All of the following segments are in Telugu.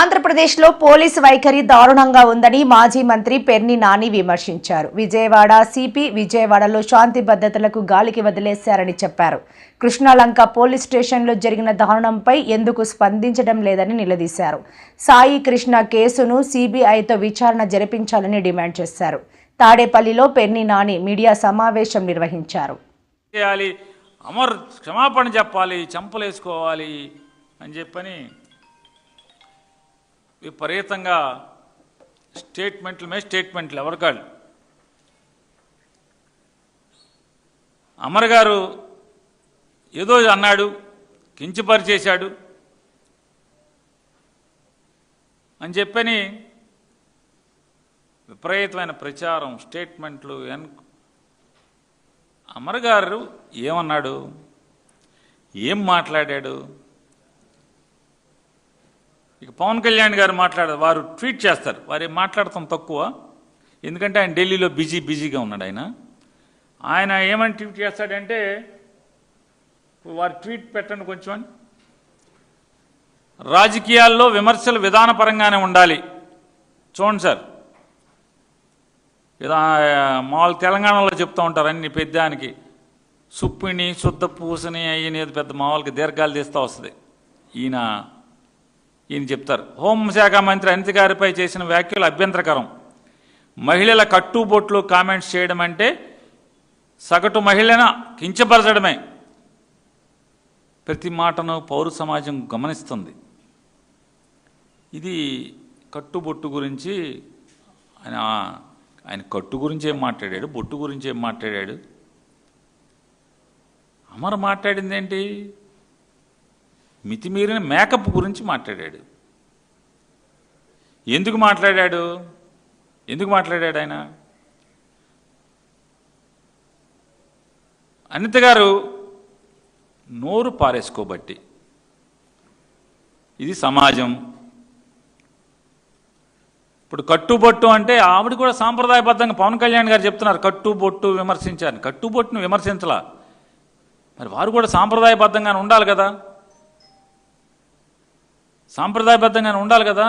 ఆంధ్రప్రదేశ్లో పోలీసు వైఖరి దారుణంగా ఉందని మాజీ మంత్రి పెర్ని నాని విమర్శించారు. విజయవాడ సిపి విజయవాడలో శాంతి భద్రతలకు గాలికి వదిలేశారని చెప్పారు. కృష్ణాలంక పోలీస్ స్టేషన్లో జరిగిన దారుణంపై ఎందుకు స్పందించడం లేదని నిలదీశారు. సాయి కృష్ణ కేసును సిబిఐతో విచారణ జరిపించాలని డిమాండ్ చేశారు. తాడేపల్లిలో పెర్ని నాని మీడియా సమావేశం నిర్వహించారు. అమర్ క్షమాపణ చెప్పాలి, చంపలేసుకోవాలి అని చెప్పని విపరీతంగా స్టేట్మెంట్లు ఎవరికాళ్ళు. అమర్ గారు ఏదో అన్నాడు, కించపరిచేశాడు అని చెప్పని విపరీతమైన ప్రచారం, స్టేట్మెంట్లు. అమర్ గారు ఏమన్నాడు, ఏం మాట్లాడాడు? ఇక పవన్ కళ్యాణ్ గారు మాట్లాడారు, వారు ట్వీట్ చేస్తారు, వారు మాట్లాడటం తక్కువ, ఎందుకంటే ఆయన ఢిల్లీలో బిజీగా ఉన్నాడు. ఆయన ఏమని ట్వీట్ చేస్తాడంటే, వారు ట్వీట్ పెట్టండి కొంచెం. రాజకీయాల్లో విమర్శలు విధానపరంగానే ఉండాలి. చూడండి సార్, మామూలు తెలంగాణలో చెప్తూ ఉంటారు అన్ని పెద్దానికి సుప్పిని శుద్ధ పూసని అయ్యనేది పెద్ద మామూలుగా దీర్ఘాలు తీస్తూ వస్తుంది. ఈయన చెప్తారు, హోంశాఖ మంత్రి అనిత గారిపై చేసిన వ్యాఖ్యలు అభ్యంతరకరం. మహిళల కట్టుబొట్లు కామెంట్స్ చేయడం అంటే సగటు మహిళను కించపరచడమే. ప్రతి మాటను పౌర సమాజం గమనిస్తుంది. ఇది కట్టుబొట్టు గురించి ఆయన కట్టు గురించి ఏం మాట్లాడాడు, బొట్టు గురించి ఏం మాట్లాడాడు? అమర్ మాట్లాడింది ఏంటి? మితిమీరిన మేకప్ గురించి మాట్లాడాడు. ఎందుకు మాట్లాడాడు ఆయన? అనిత గారు నోరు పారేసుకోబట్టి. ఇది సమాజం. ఇప్పుడు కట్టుబొట్టు అంటే ఆవిడ కూడా సాంప్రదాయబద్ధంగా పవన్ కళ్యాణ్ గారు చెప్తున్నారు, కట్టుబొట్టు విమర్శించారు. కట్టుబొట్టును విమర్శించలా, మరి వారు కూడా సాంప్రదాయబద్ధంగానే ఉండాలి కదా, సాంప్రదాయబద్ధంగానే ఉండాలి కదా.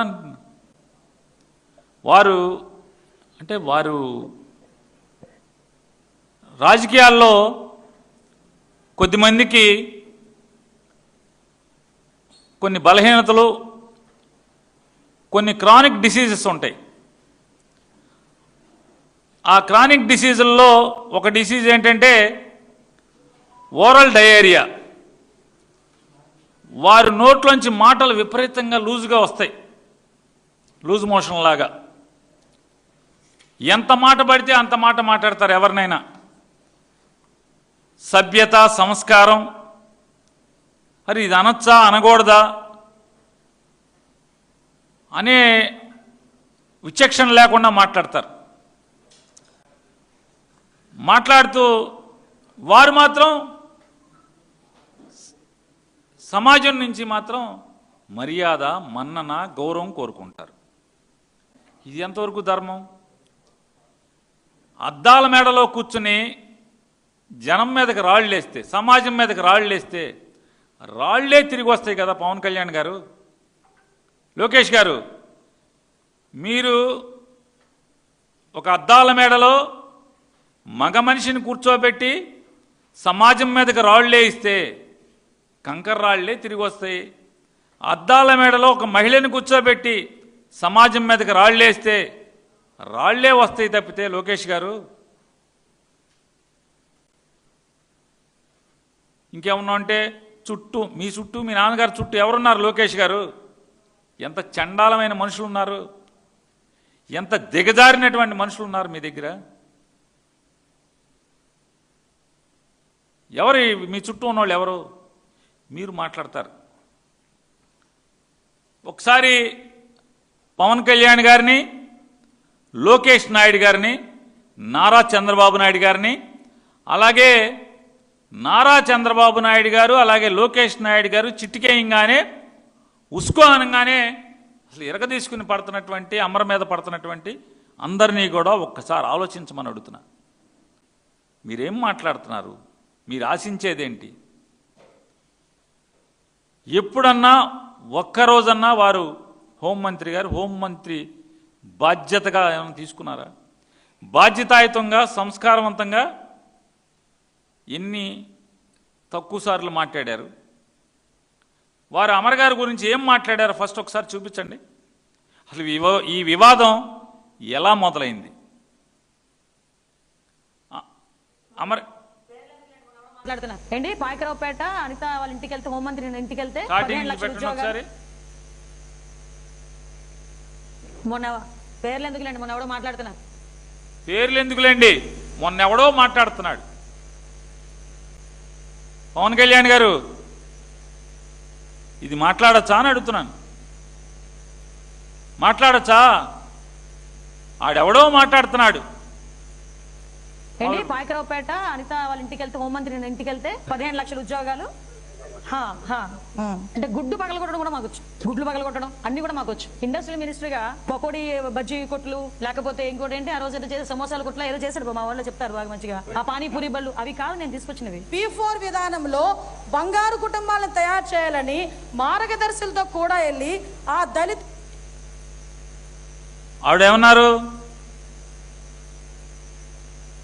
వారు రాజకీయాల్లో కొద్దిమందికి కొన్ని బలహీనతలు, కొన్ని క్రానిక్ డిసీజెస్ ఉంటాయి. ఆ క్రానిక్ డిసీజుల్లో ఒక డిసీజ్ ఏంటంటే ఓరల్ డయేరియా. వారి నోట్లోంచి మాటలు విపరీతంగా లూజుగా వస్తాయి, లూజ్ మోషన్ లాగా. ఎంత మాట పడితే అంత మాట మాట్లాడతారు ఎవరినైనా. సభ్యత, సంస్కారం, మరి ఇది అనొచ్చా అనకూడదా అనే విచక్షణ లేకుండా మాట్లాడతారు. మాట్లాడుతూ వారు మాత్రం సమాజం నుంచి మాత్రం మర్యాద, మన్నన, గౌరవం కోరుకుంటారు. ఇది ఎంతవరకు ధర్మం? అద్దాల మేడలో కూర్చుని జనం మీదకి రాళ్ళేస్తే, సమాజం మీదకి రాళ్ళేస్తే రాళ్లే తిరిగి వస్తాయి కదా. పవన్ కళ్యాణ్ గారు, లోకేష్ గారు, మీరు ఒక అద్దాల మేడలో మగ మనిషిని కూర్చోబెట్టి సమాజం మీదకి రాళ్లే ఇస్తే కంకర రాళ్లే తిరిగి వస్తాయి. అద్దాల మేడలో ఒక మహిళని కూర్చోబెట్టి సమాజం మీదకి రాళ్లేస్తే రాళ్లే వస్తాయి తప్పితే. లోకేష్ గారు, ఇంకేమన్నా అంటే మీ చుట్టూ మీ నాన్నగారు చుట్టూ ఎవరున్నారు? లోకేష్ గారు, ఎంత చండాలమైన మనుషులు ఉన్నారు, ఎంత దిగజారినటువంటి మనుషులు ఉన్నారు మీ దగ్గర. ఎవరు మీ చుట్టూ ఉన్నవాళ్ళు? ఎవరు? మీరు మాట్లాడతారు. ఒకసారి పవన్ కళ్యాణ్ గారిని, లోకేష్ నాయుడు గారిని, నారా చంద్రబాబు నాయుడు గారిని, అలాగే నారా చంద్రబాబు నాయుడు గారు అలాగే లోకేష్ నాయుడు గారు చిటికేయంగానే ఉస్కో అనగానే అసలు ఎరగ తీసుకుని పడుతున్నటువంటి, అమర మీద పడుతున్నటువంటి అందరినీ కూడా ఒక్కసారి ఆలోచించమని అడుగుతున్నా. మీరేం మాట్లాడుతున్నారు? మీరు ఆశించేదేంటి? ఎప్పుడన్నా ఒక్కరోజన్నా వారు హోంమంత్రి గారు హోంమంత్రి బాధ్యతగా ఏమైనా తీసుకున్నారా? బాధ్యతాయుతంగా సంస్కారవంతంగా ఎన్ని తక్కువ సార్లు మాట్లాడారు? వారు అమర్ గారి గురించి ఏం మాట్లాడారో ఫస్ట్ ఒకసారి చూపించండి. అసలు ఈ వివాదం ఎలా మొదలైంది? అమర్ మాట్లాడుతున్నారు ఏంటి? పాయకరావుపేట అనిత వాళ్ళ ఇంటికి వెళ్తే, హోంమంత్రి ఇంటికి వెళ్తే స్టార్టింగ్ 15 లక్షల పెట్టండి ఉద్యోగాలు. ఒకసారి. మొన్న పేర్లు ఎందుకులేండి, మొన్న ఎవడో మాట్లాడుతున్నారు. పేర్లు ఎందుకులేండి, మొన్న ఎవడో మాట్లాడుతున్నాడు. పవన్ కళ్యాణ్ గారు ఇది మాట్లాడచ్చా అని అడుగుతున్నాను. మాట్లాడచ్చా? ఆడెవడో మాట్లాడుతున్నాడు. ఏంటి? పాయకరావుపేట అనిత వాళ్ళ ఇంటికి వెళ్తే, హోంమంత్రి ఇంటికి వెళ్తే 15 లక్షల ఉద్యోగాలు. అంటే గుడ్డు పగల కొట్టడం కూడా మాకు వచ్చు, గుడ్లు పగల కొట్టడం అన్ని కూడా మాకు వచ్చు. ఇండస్ట్రియల్ మినిస్టర్గా పకోడీ బజ్జీ కొట్లు, లేకపోతే ఇంకోటి ఏంటి ఆ రోజు ఏదో చేసే సమోసాల కొట్లు ఏదో చేశాడు, మా వాళ్ళు చెప్తారు బాగా మంచిగా. ఆ పానీపూరి బళ్ళు అవి కాదు నేను తీసుకొచ్చినవి. P4 విధానంలో బంగారు కుటుంబాలను తయారు చేయాలని మార్గదర్శులతో కూడా వెళ్ళి ఆ దళిత ఆవిడేమన్నారు?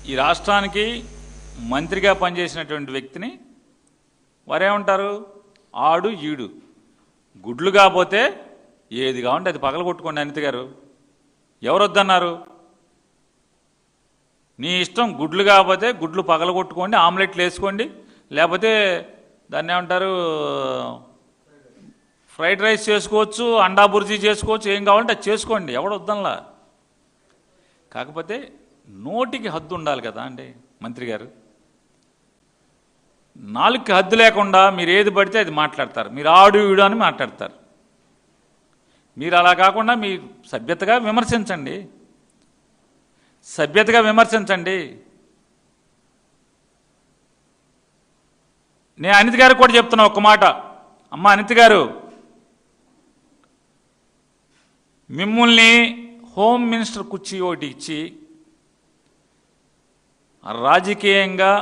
ఈ రాష్ట్రానికి మంత్రిగా పనిచేసినటువంటి వ్యక్తిని వారేమంటారు? ఆడు ఈడు గుడ్లు కాకపోతే ఏది కావంటే అది పగల కొట్టుకోండి అనిత గారు. ఎవరు వద్దన్నారు? నీ ఇష్టం, గుడ్లు కాకపోతే గుడ్లు పగల కొట్టుకోండి, ఆమ్లెట్లు వేసుకోండి, లేకపోతే దాన్ని ఏమంటారు ఫ్రైడ్ రైస్ చేసుకోవచ్చు, అండా బుర్జీ చేసుకోవచ్చు, ఏం కావాలంటే అది చేసుకోండి, ఎవడు వద్దనలా. కాకపోతే నోటికి హద్దు ఉండాలి కదా అండి మంత్రి గారు. నాలుగుకి హద్దు లేకుండా మీరు ఏది పడితే అది మాట్లాడతారు, మీరు ఆడు ఈడు అని మాట్లాడతారు. మీరు అలా కాకుండా మీరు సభ్యతగా విమర్శించండి, సభ్యతగా విమర్శించండి. నేను అనిత గారికి కూడా చెప్తున్నా ఒక్క మాట. అమ్మ అనిత గారు, మిమ్మల్ని హోమ్ మినిస్టర్ కుర్చీ ఒకటి ఇచ్చి రాజకీయంగా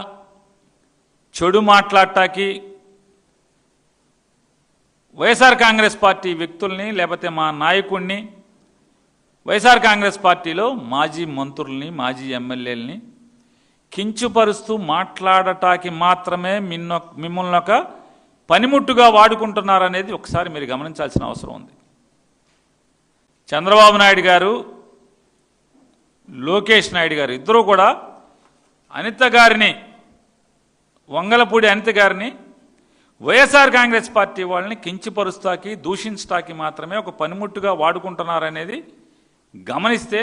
చెడు మాట్లాడటానికి వైఎస్ఆర్ కాంగ్రెస్ పార్టీ వ్యక్తుల్ని, లేకపోతే మా నాయకుడిని, వైఎస్ఆర్ కాంగ్రెస్ పార్టీలో మాజీ మంత్రుల్ని, మాజీ ఎమ్మెల్యేలని కించుపరుస్తూ మాట్లాడటానికి మాత్రమే మిమ్మల్ని ఒక పనిముట్టుగా వాడుకుంటున్నారనేది ఒకసారి మీరు గమనించాల్సిన అవసరం ఉంది. చంద్రబాబు నాయుడు గారు, లోకేష్ నాయుడు గారు ఇద్దరూ కూడా అనిత గారిని, వంగలపూడి అనిత గారిని వైఎస్ఆర్ కాంగ్రెస్ పార్టీ వాళ్ళని కించపరుస్తాకి, దూషించటానికి మాత్రమే ఒక పనిముట్టుగా వాడుకుంటున్నారనేది గమనిస్తే